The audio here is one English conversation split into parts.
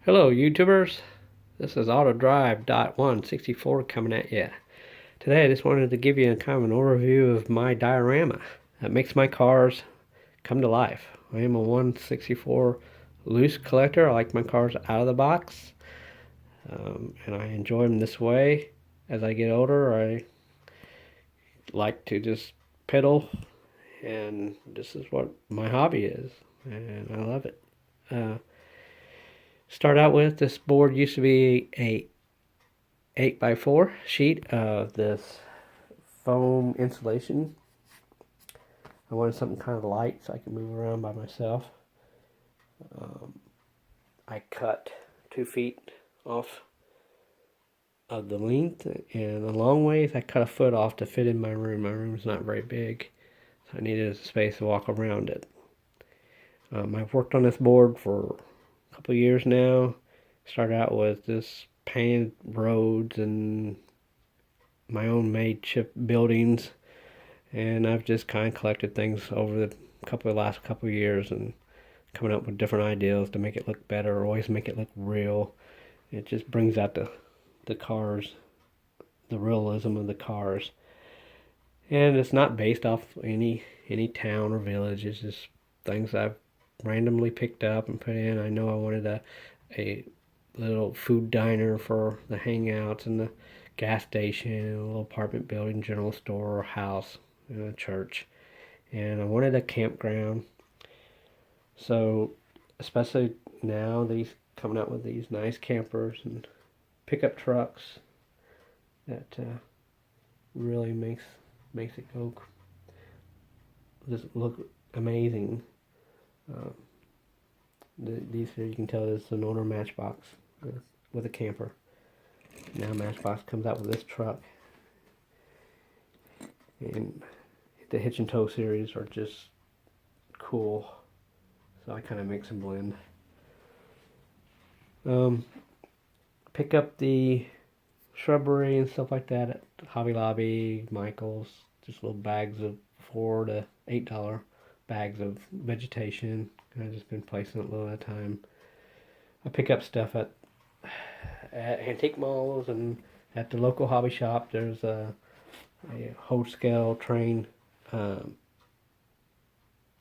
Hello YouTubers, this is Autodrive.one64 coming at you. Today I just wanted to give you kind of an overview of my diorama that makes my cars come to life. I am a 164 loose collector. I like my cars out of the box, and I enjoy them this way. As I get older, I like to just pedal, and this is what my hobby is, and I love it. Start out with, this board used to be a 8x4 sheet of this foam insulation. I wanted something kind of light so I could move around by myself. I cut 2 feet off of the length, and the long ways I cut a foot off to fit in my room. My room's not very big, so I needed a space to walk around it. I've worked on this board for a couple of years now. Started out with this painted roads and my own made chip buildings, and I've just kind of collected things over the last couple of years and coming up with different ideas to make it look better, or always make it look real. It just brings out the cars, the realism of the cars, and it's not based off any town or village. It's just things I've randomly picked up and put in. I know I wanted a little food diner for the hangouts, and the gas station, a little apartment building, general store, or house, a church, and I wanted a campground. So especially now, these coming out with these nice campers and pickup trucks that really makes it go just look amazing. These here, you can tell this is an older Matchbox with a camper. Now Matchbox comes out with this truck, and the hitch and tow series are just cool, so I kind of mix and blend. Pick up the shrubbery and stuff like that at Hobby Lobby, Michael's, just little bags of $4 to $8 bags of vegetation. I've just been placing it a little at a time. I pick up stuff at antique malls and at the local hobby shop. There's a whole scale train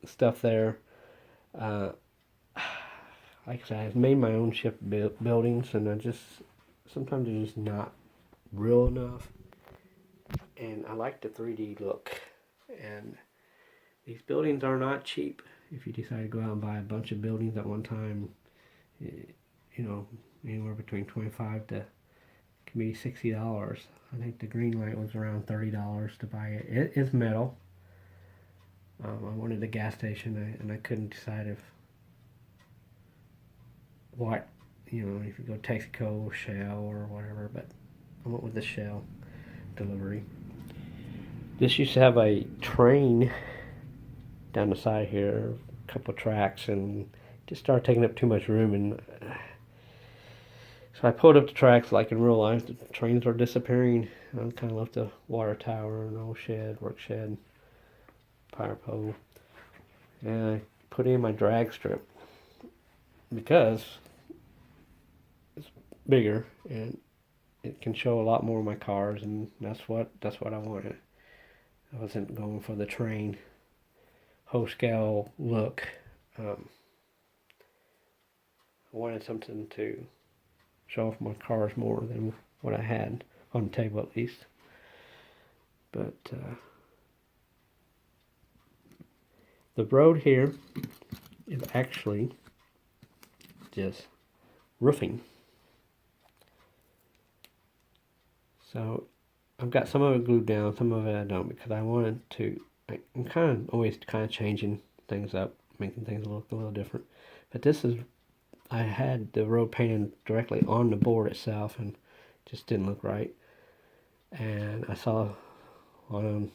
stuff there. Like I said, I've made my own ship buildings, and sometimes they're just not real enough. And I like the 3D look. And these buildings are not cheap. If you decide to go out and buy a bunch of buildings at one time, anywhere between $25 to can be $60. I think the green light was around $30 to buy it. It is metal. I wanted a gas station, and I couldn't decide if you go Texaco, Shell, or whatever, but I went with the Shell delivery. This used to have a train down the side here, a couple of tracks, and just started taking up too much room, and so I pulled up the tracks like in real life. The trains are disappearing. I kind of left a water tower, an old shed, work shed, power pole, and I put in my drag strip because it's bigger and it can show a lot more of my cars, and that's what I wanted. I wasn't going for the train whole scale look. I wanted something to show off my cars more than what I had on the table, at least. But the road here is actually just roofing. So I've got some of it glued down, some of it I don't, because I wanted to. I'm always changing things up, making things look a little different. But I had the road painted directly on the board itself, and just didn't look right. And I saw on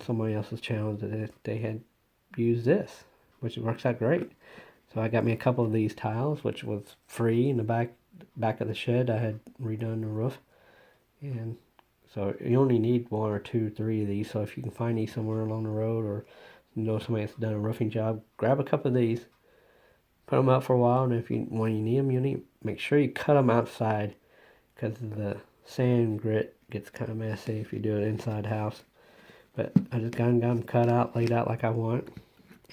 somebody else's channel that they had used this, which works out great. So I got me a couple of these tiles, which was free in the back of the shed. I had redone the roof, and so you only need 1 or 2, 3 of these. So if you can find these somewhere along the road, or somebody that's done a roofing job, grab a couple of these, put them up for a while, and when you need them, make sure you cut them outside, because the sand grit gets kind of messy if you do it inside house. But I just got them cut out, laid out like I want,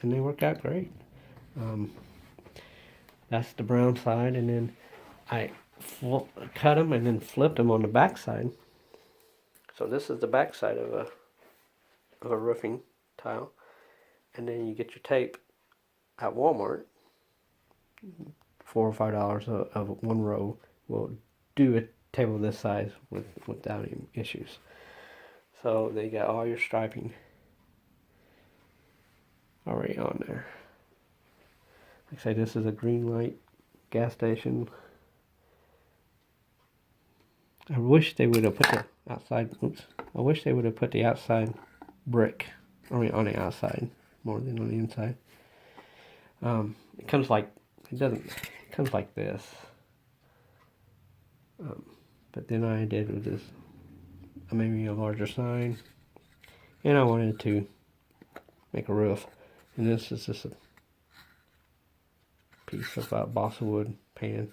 and they work out great. That's the brown side, and then I cut them and then flipped them on the back side. So this is the back side of a roofing tile, and then you get your tape at Walmart. $4 or $5 of one row will do a table this size without any issues. So they got all your striping already on there. Like I say, this is a green light gas station. I wish they would have put the outside. I wish they would have put the outside brick, on the outside more than on the inside. It comes like It comes like this. But then I did with this. I made me a larger sign, and I wanted to make a roof. And this is just a piece of balsa wood pan,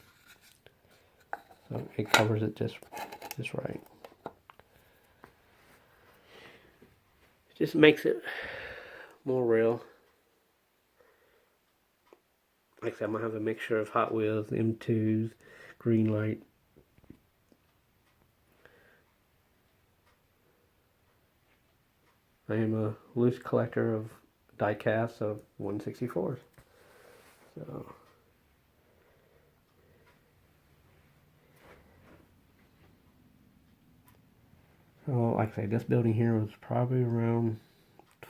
so it covers it just right. It just makes it more real. Like I said, I'm gonna have a mixture of Hot Wheels, M2s, green light. I am a loose collector of die casts of 164s. So like I say, this building here was probably around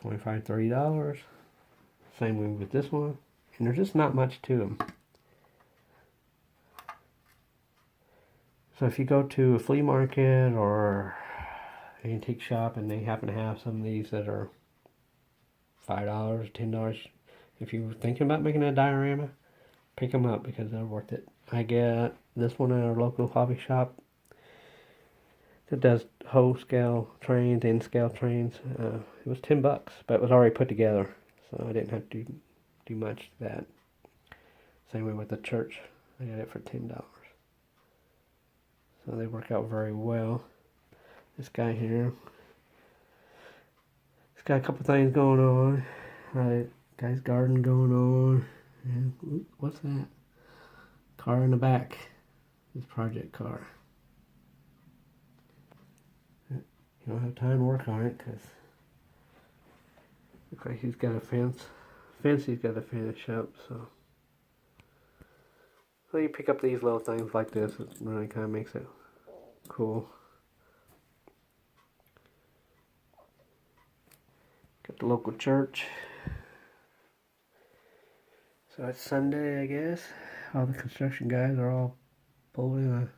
$25, $30. Same way with this one. And there's just not much to them. So if you go to a flea market or antique shop and they happen to have some of these that are $5, $10, if you're thinking about making a diorama, pick them up because they're worth it. I get this one at our local hobby shop that does whole scale trains, end scale trains. It was $10, but it was already put together, so I didn't have to do much to that. Same way with the church, I got it for $10. So they work out very well. This guy here, he's got a couple things going on. Guy's garden going on. And what's that? Car in the back. His project car. You don't have time to work on it because looks like he's got a fence. He's got to finish up. So you pick up these little things like this. It really kind of makes it cool. Got the local church. So it's Sunday, I guess. All the construction guys are all pulled in a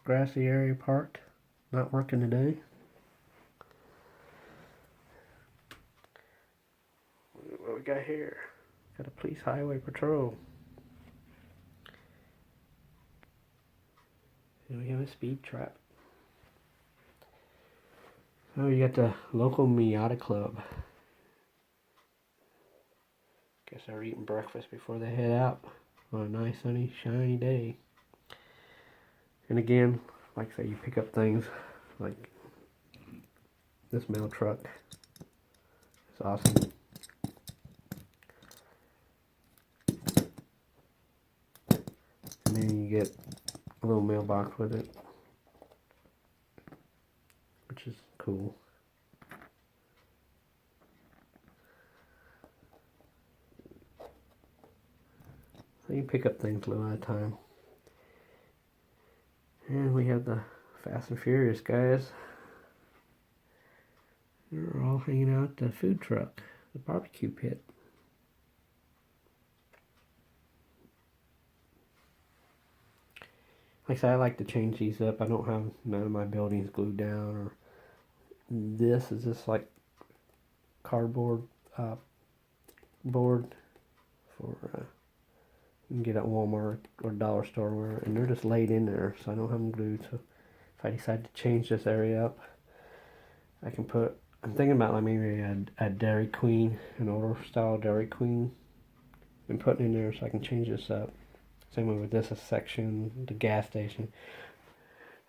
grassy area parked, not working today. What we got here? Got a police highway patrol. And we have a speed trap. Oh, you got the local Miata Club. Guess they're eating breakfast before they head out on a nice sunny, shiny day. And again, like I say, you pick up things like this mail truck. It's awesome. And then you get a little mailbox with it, which is cool. So you pick up things a little at a time. And we have the Fast and Furious guys. They're all hanging out at the food truck, the barbecue pit. Like I said, I like to change these up. I don't have none of my buildings glued down. Or this is just like cardboard board for you can get at Walmart or dollar store, and they're just laid in there, so I don't have them glued. So if I decide to change this area up, I can put. I'm thinking about like maybe a Dairy Queen, an older style Dairy Queen been putting in there so I can change this up. Same way with this section, the gas station.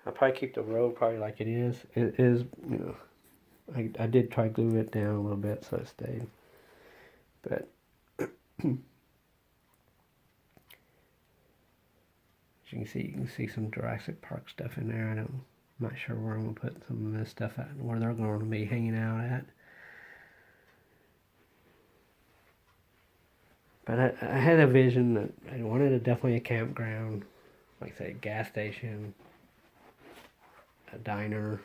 I'll probably keep the road probably like it is. It is, you know, I did try to glue it down a little bit so it stayed. But as you can see some Jurassic Park stuff in there. I'm not sure where I'm gonna put some of this stuff at, where they're going to be hanging out at. But I had a vision that I wanted definitely a campground, like say a gas station, a diner,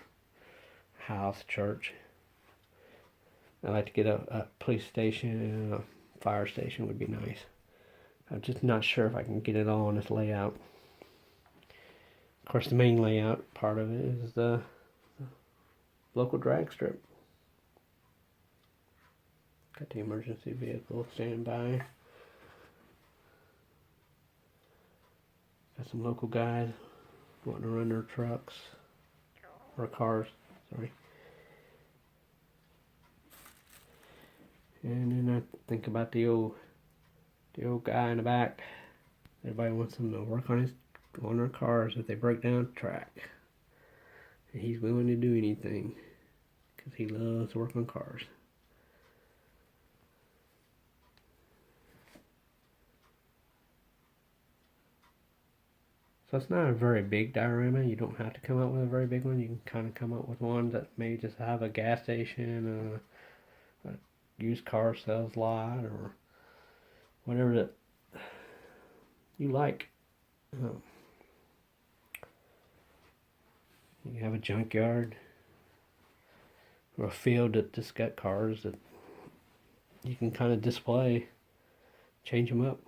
house, church. I'd like to get a police station and a fire station would be nice. I'm just not sure if I can get it all on this layout. Of course, the main layout part of it is the local drag strip. Got the emergency vehicle standing by. Got some local guys wanting to run their trucks or cars, sorry. And then I think about the old guy in the back. Everybody wants him to work on their cars if they break down the track. And he's willing to do anything because he loves to work on cars. So it's not a very big diorama. You don't have to come up with a very big one. You can kind of come up with one that may just have a gas station, a used car sales lot, or whatever that you like. You have a junkyard or a field that just got cars that you can kind of display, change them up.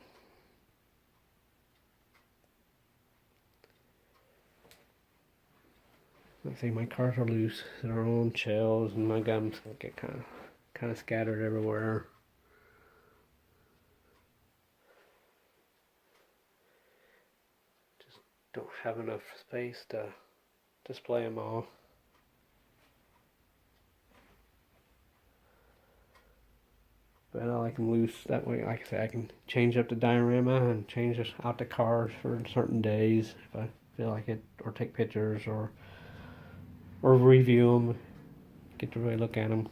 Like I say, my cars are loose. They're on shelves, and my gums get kind of scattered everywhere. Just don't have enough space to display them all. But I like them loose. That way, like I say, I can change up the diorama and change out the cars for certain days if I feel like it, or take pictures or review them, get to really look at them.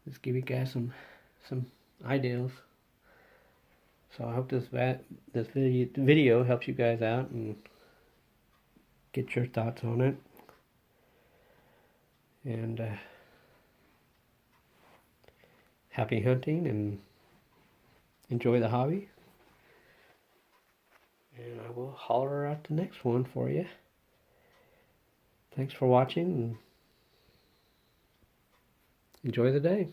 Just give you guys some ideas. So I hope this video helps you guys out and get your thoughts on it. And happy hunting and enjoy the hobby. And I will holler out the next one for you. Thanks for watching and enjoy the day.